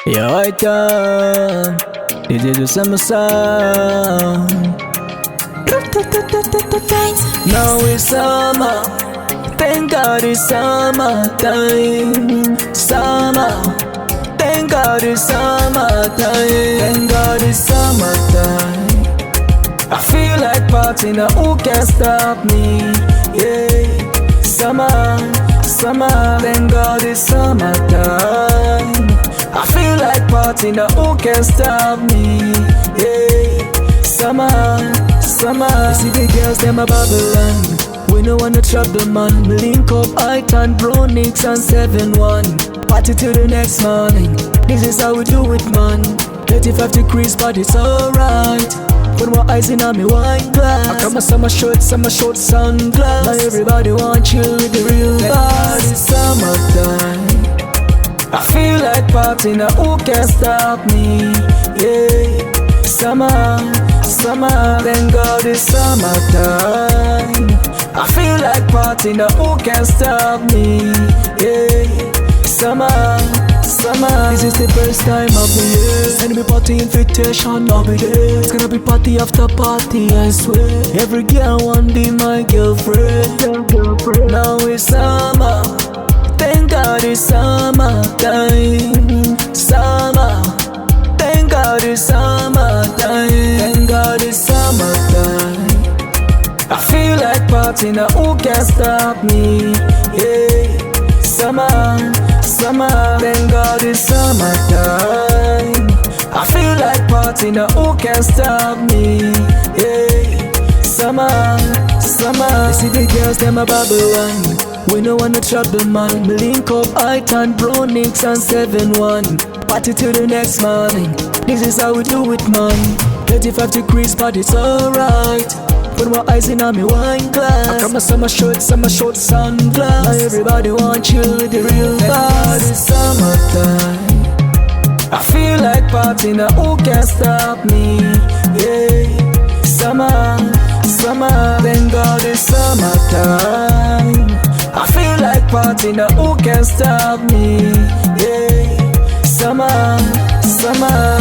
Yo, iTon, Jue Jue Summer Time. Now it's summer, thank God it's summertime. Summer, thank God it's summertime. Thank God it's summertime. I feel like partying, now who can stop me? Yeah, summer, summer, thank God it's summertime. I feel like partying, now who can stop me? Yeah, summer, summer. You see the girls, them a Babylon. We no wanna trouble, man. Link up iTon, Bro, Nix and 7-1. Party till the next morning. This is how we do it, man. 35 degrees, but it's alright. Put my eyes in on me wine glass. I got my summer short sunglass. Now everybody want chill with the real vibes. It's summertime. I feel like partying, now who can stop me? Yeah, summer, summer, thank God it's summertime. I feel like partying, now who can stop me? Yeah, summer, summer. This is the first time of the year. Send me party invitation, I'll be there. It's gonna be party after party, I swear. Every girl want be my girlfriend. Now it's summer, thank God it's summertime. Summer, thank God it's summertime. Thank God it's summertime. I feel like partying, now who can stop me? Yeah, summer, summer, thank God it's summertime. I feel like partying, now who can stop me? Yeah, summer, summer. You see the girls, them a Babylon. We no wanna trouble, man. Link up iTon, Bro, Nix and 7-1. Party till the next morning. This is how we do it, man. 35 degrees, but it's alright. Put my eyes in on me wine glass. I got my summer short sunglass. Now everybody want chill with the real vibes. It's summertime. I feel like partying, now who can stop me? Yeah, summer, summer, thank God it's summertime. I feel like partying, now who can stop me? Yeah, summer, summer.